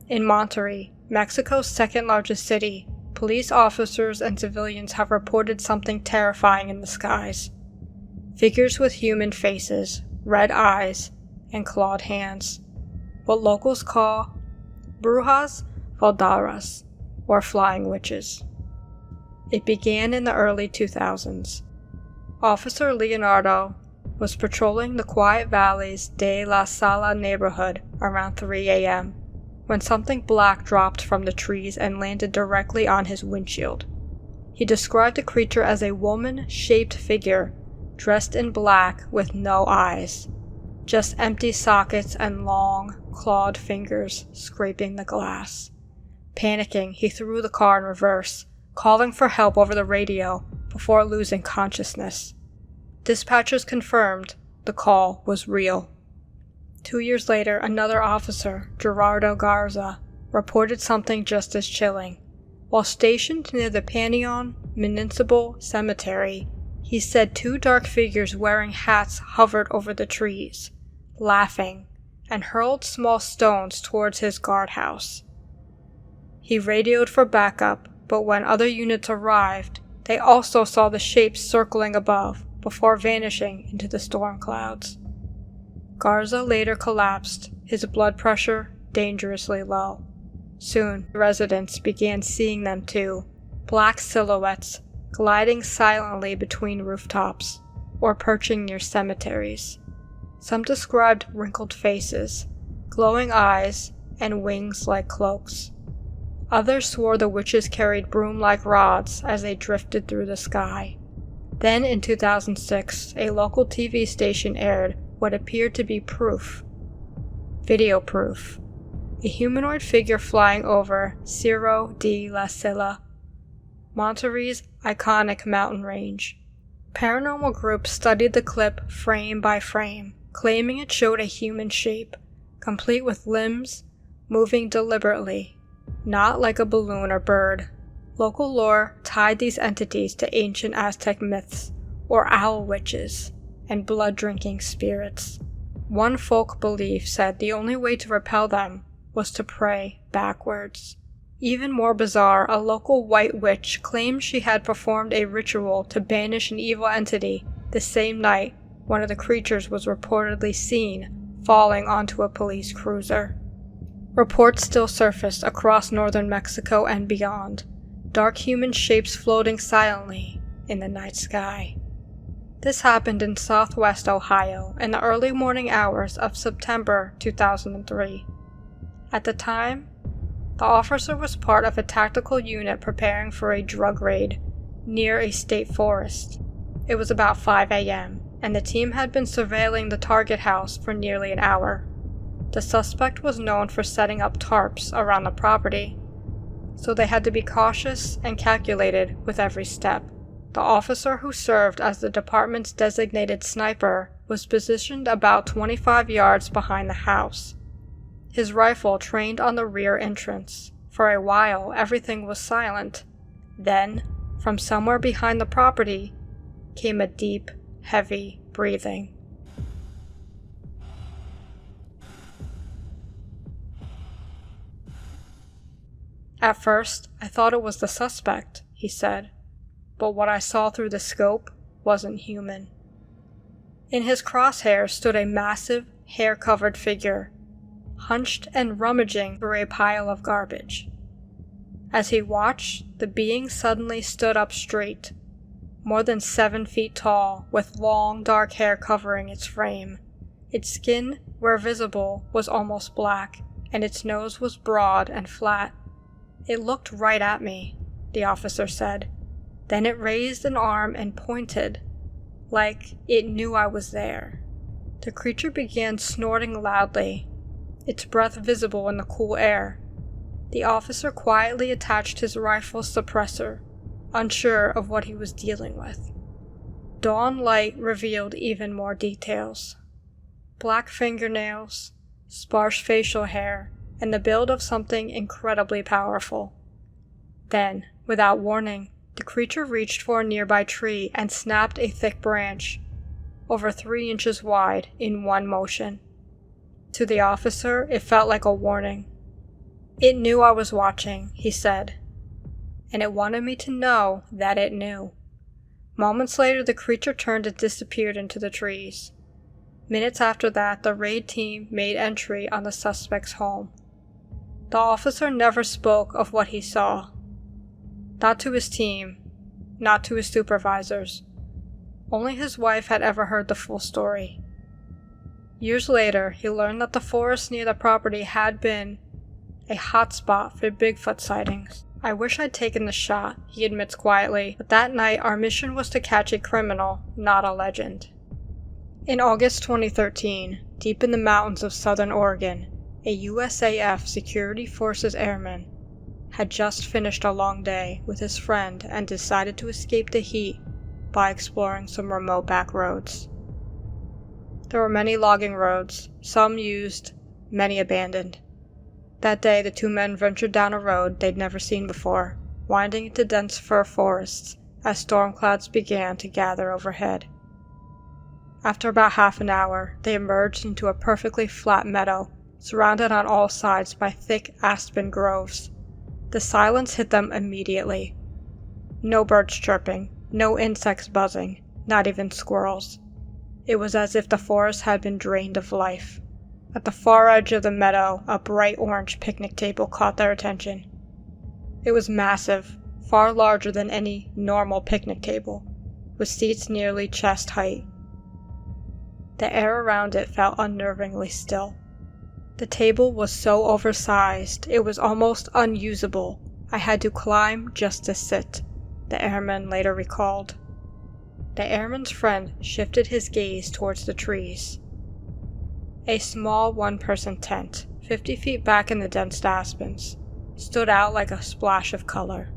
In Monterrey, Mexico's second-largest city, police officers and civilians have reported something terrifying in the skies. Figures with human faces, red eyes, and clawed hands. What locals call brujas vodadoras, or flying witches. It began in the early 2000s. Officer Leonardo was patrolling the quiet valleys de la Sala neighborhood around 3 a.m. when something black dropped from the trees and landed directly on his windshield. He described the creature as a woman-shaped figure dressed in black with no eyes, just empty sockets and long, clawed fingers scraping the glass. Panicking, he threw the car in reverse, calling for help over the radio before losing consciousness. Dispatchers confirmed the call was real. 2 years later, another officer, Gerardo Garza, reported something just as chilling. While stationed near the Panteon Municipal Cemetery, he said 2 dark figures wearing hats hovered over the trees, laughing, and hurled small stones towards his guardhouse. He radioed for backup, but when other units arrived, they also saw the shapes circling above before vanishing into the storm clouds. Garza later collapsed, his blood pressure dangerously low. Soon, residents began seeing them too, black silhouettes gliding silently between rooftops or perching near cemeteries. Some described wrinkled faces, glowing eyes, and wings like cloaks. Others swore the witches carried broom-like rods as they drifted through the sky. Then in 2006, a local TV station aired what appeared to be video proof. A humanoid figure flying over Cerro de la Silla, Monterrey's iconic mountain range. Paranormal groups studied the clip frame by frame, claiming it showed a human shape, complete with limbs, moving deliberately, not like a balloon or bird. Local lore tied these entities to ancient Aztec myths, or owl witches, and blood-drinking spirits. One folk belief said the only way to repel them was to pray backwards. Even more bizarre, a local white witch claimed she had performed a ritual to banish an evil entity the same night one of the creatures was reportedly seen falling onto a police cruiser. Reports still surfaced across northern Mexico and beyond, dark human shapes floating silently in the night sky. This happened in southwest Ohio in the early morning hours of September 2003. At the time, the officer was part of a tactical unit preparing for a drug raid near a state forest. It was about 5 a.m., and the team had been surveilling the target house for nearly an hour. The suspect was known for setting up tarps around the property, so they had to be cautious and calculated with every step. The officer who served as the department's designated sniper was positioned about 25 yards behind the house. His rifle trained on the rear entrance. For a while, everything was silent. Then, from somewhere behind the property, came a deep, heavy breathing. At first, I thought it was the suspect, he said, but what I saw through the scope wasn't human. In his crosshairs stood a massive, hair-covered figure, hunched and rummaging through a pile of garbage. As he watched, the being suddenly stood up straight, more than 7 feet tall, with long, dark hair covering its frame. Its skin, where visible, was almost black, and its nose was broad and flat. It looked right at me, the officer said. Then it raised an arm and pointed, like it knew I was there. The creature began snorting loudly, its breath visible in the cool air. The officer quietly attached his rifle's suppressor, unsure of what he was dealing with. Dawn light revealed even more details. Black fingernails, sparse facial hair, and the build of something incredibly powerful. Then, without warning, the creature reached for a nearby tree and snapped a thick branch, over 3 inches wide, in one motion. To the officer, it felt like a warning. "It knew I was watching," he said, "and it wanted me to know that it knew." Moments later, the creature turned and disappeared into the trees. Minutes after that, the raid team made entry on the suspect's home. The officer never spoke of what he saw. Not to his team, not to his supervisors. Only his wife had ever heard the full story. Years later, he learned that the forest near the property had been a hotspot for Bigfoot sightings. "I wish I'd taken the shot," he admits quietly, "but that night our mission was to catch a criminal, not a legend." In August 2013, deep in the mountains of southern Oregon, a USAF Security Forces airman had just finished a long day with his friend and decided to escape the heat by exploring some remote back roads. There were many logging roads, some used, many abandoned. That day, the two men ventured down a road they'd never seen before, winding into dense fir forests as storm clouds began to gather overhead. After about half an hour, they emerged into a perfectly flat meadow, surrounded on all sides by thick aspen groves. The silence hit them immediately. No birds chirping, no insects buzzing, not even squirrels. It was as if the forest had been drained of life. At the far edge of the meadow, a bright orange picnic table caught their attention. It was massive, far larger than any normal picnic table, with seats nearly chest height. The air around it felt unnervingly still. The table was so oversized, it was almost unusable. "I had to climb just to sit," the airman later recalled. The airman's friend shifted his gaze towards the trees. A small one-person tent, 50 feet back in the dense aspens, stood out like a splash of color.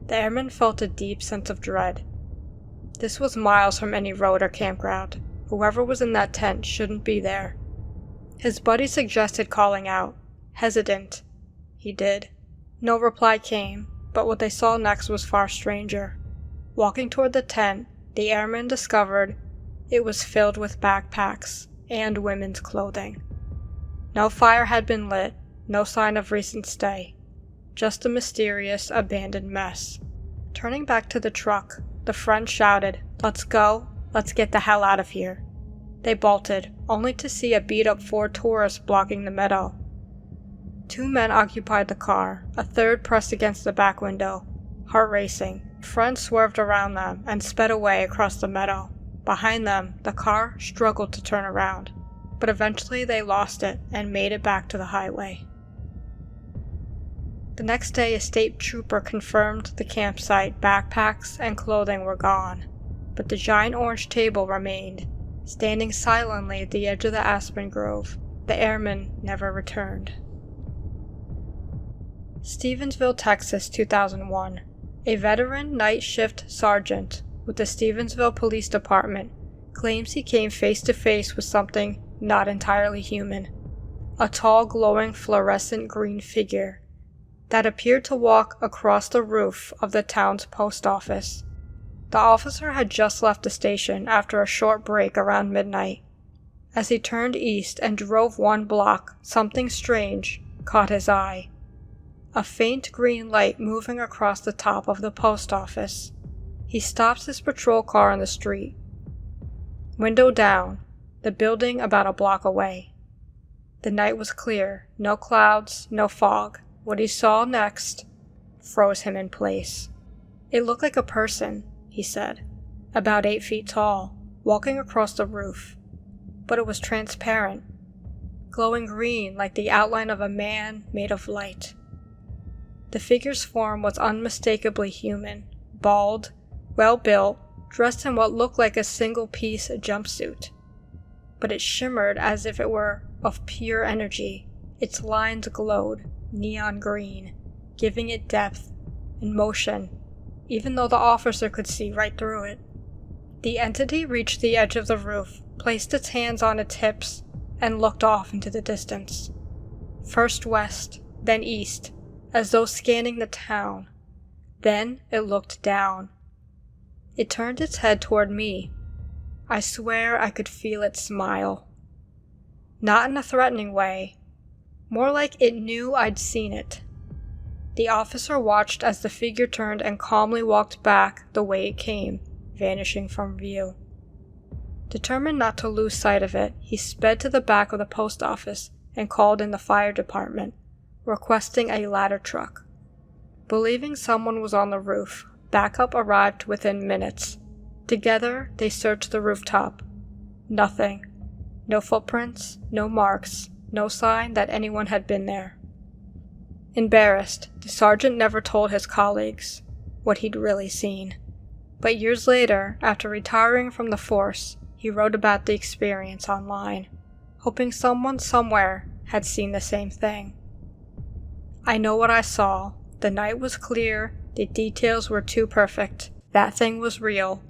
The airman felt a deep sense of dread. This was miles from any road or campground. Whoever was in that tent shouldn't be there. His buddy suggested calling out. Hesitant. He did. No reply came, but what they saw next was far stranger. Walking toward the tent, the airman discovered it was filled with backpacks and women's clothing. No fire had been lit, no sign of recent stay. Just a mysterious, abandoned mess. Turning back to the truck, the friend shouted, "Let's go, let's get the hell out of here." They bolted, only to see a beat-up Ford Taurus blocking the meadow. Two men occupied the car, a third pressed against the back window. Heart racing, friend swerved around them and sped away across the meadow. Behind them, the car struggled to turn around, but eventually they lost it and made it back to the highway. The next day, a state trooper confirmed the campsite backpacks and clothing were gone, but the giant orange table remained, standing silently at the edge of the aspen grove. The airman never returned. Stevensville, Texas, 2001. A veteran night shift sergeant with the Stevensville Police Department claims he came face to face with something not entirely human. A tall, glowing, fluorescent green figure that appeared to walk across the roof of the town's post office. The officer had just left the station after a short break around midnight. As he turned east and drove one block, something strange caught his eye. A faint green light moving across the top of the post office. He stops his patrol car on the street. Window down, the building about a block away. The night was clear, no clouds, no fog. What he saw next froze him in place. It looked like a person, he said, about 8 feet tall, walking across the roof. But it was transparent, glowing green like the outline of a man made of light. The figure's form was unmistakably human, bald, well-built, dressed in what looked like a single-piece jumpsuit. But it shimmered as if it were of pure energy. Its lines glowed, neon green, giving it depth and motion, even though the officer could see right through it. The entity reached the edge of the roof, placed its hands on its hips, and looked off into the distance. First west, then east, as though scanning the town. Then it looked down. It turned its head toward me. I swear I could feel it smile. Not in a threatening way, More like it knew I'd seen it. The officer watched as the figure turned and calmly walked back the way it came, vanishing from view. Determined not to lose sight of it, he sped to the back of the post office and called in the fire department, requesting a ladder truck. Believing someone was on the roof, backup arrived within minutes. Together, they searched the rooftop. Nothing. No footprints, no marks, no sign that anyone had been there. Embarrassed, the sergeant never told his colleagues what he'd really seen. But years later, after retiring from the force, he wrote about the experience online, hoping someone somewhere had seen the same thing. I know what I saw. The night was clear, the details were too perfect. That thing was real,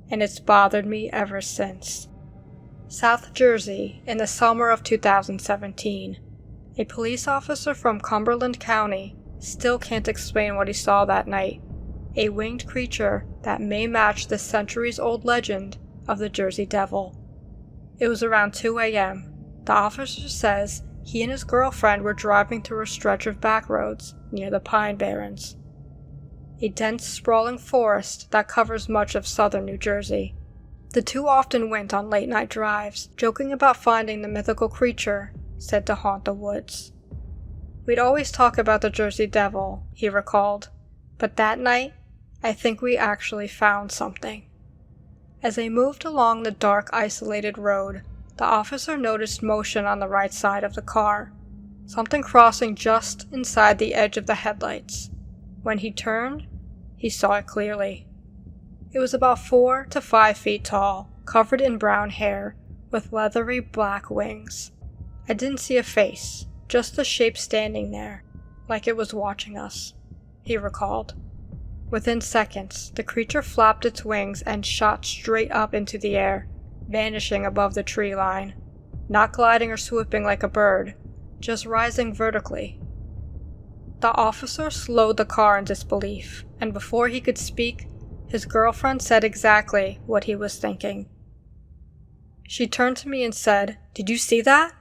and it's bothered me ever since. South Jersey, in the summer of 2017. A police officer from Cumberland County still can't explain what he saw that night. A winged creature that may match the centuries-old legend of the Jersey Devil. It was around 2 a.m. The officer says he and his girlfriend were driving through a stretch of back roads near the Pine Barrens, a dense, sprawling forest that covers much of southern New Jersey. The two often went on late-night drives, joking about finding the mythical creature said to haunt the woods. We'd always talk about the Jersey Devil, he recalled, but that night, I think we actually found something. As they moved along the dark, isolated road, the officer noticed motion on the right side of the car, something crossing just inside the edge of the headlights. When he turned, he saw it clearly. It was about 4 to 5 feet tall, covered in brown hair, with leathery black wings. I didn't see a face, just the shape standing there, like it was watching us, he recalled. Within seconds, the creature flapped its wings and shot straight up into the air, vanishing above the tree line, not gliding or swooping like a bird, just rising vertically. The officer slowed the car in disbelief, and before he could speak, his girlfriend said exactly what he was thinking. She turned to me and said, "Did you see that?"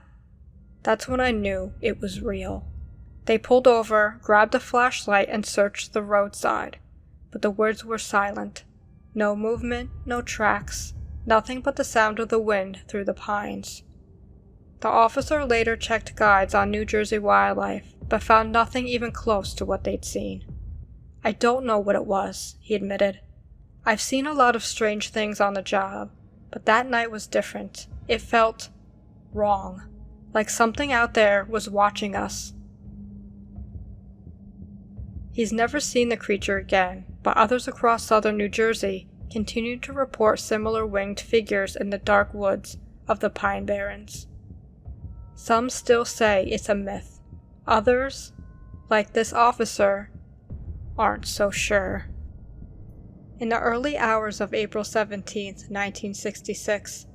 That's when I knew it was real. They pulled over, grabbed a flashlight, and searched the roadside, but the woods were silent. No movement, no tracks, nothing but the sound of the wind through the pines. The officer later checked guides on New Jersey wildlife, but found nothing even close to what they'd seen. I don't know what it was, he admitted. I've seen a lot of strange things on the job, but that night was different. It felt wrong, like something out there was watching us. He's never seen the creature again, but others across southern New Jersey continue to report similar winged figures in the dark woods of the Pine Barrens. Some still say it's a myth. Others, like this officer, aren't so sure. In the early hours of April 17, 1966,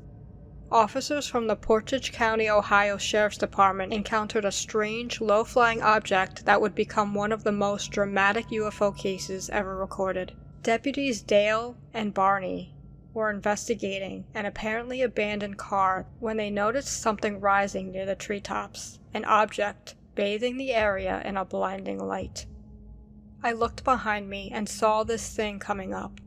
officers from the Portage County, Ohio Sheriff's Department encountered a strange, low-flying object that would become one of the most dramatic UFO cases ever recorded. Deputies Dale and Barney were investigating an apparently abandoned car when they noticed something rising near the treetops, an object bathing the area in a blinding light. I looked behind me and saw this thing coming up,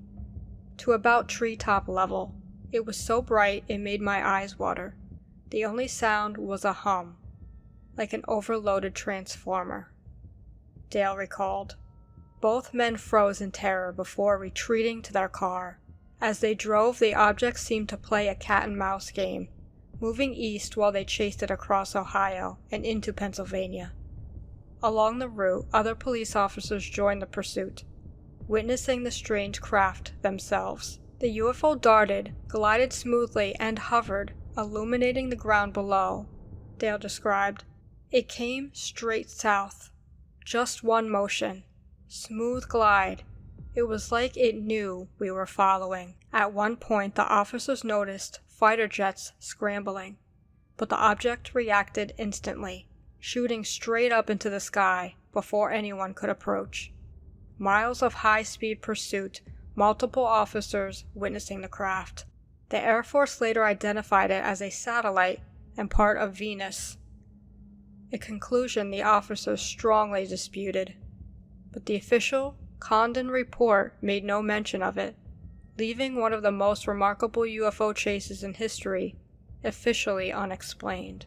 to about treetop level. It was so bright it made my eyes water. The only sound was a hum, like an overloaded transformer, Dale recalled. Both men froze in terror before retreating to their car. As they drove, the object seemed to play a cat-and-mouse game, moving east while they chased it across Ohio and into Pennsylvania. Along the route, other police officers joined the pursuit, witnessing the strange craft themselves. The UFO darted, glided smoothly, and hovered, illuminating the ground below, Dale described. It came straight south. Just one motion. Smooth glide. It was like it knew we were following. At one point, the officers noticed fighter jets scrambling, but the object reacted instantly, shooting straight up into the sky before anyone could approach. Miles of high-speed pursuit, multiple officers witnessing the craft. The Air Force later identified it as a satellite and part of Venus. a conclusion the officers strongly disputed, but the official Condon report made no mention of it, leaving one of the most remarkable UFO chases in history officially unexplained.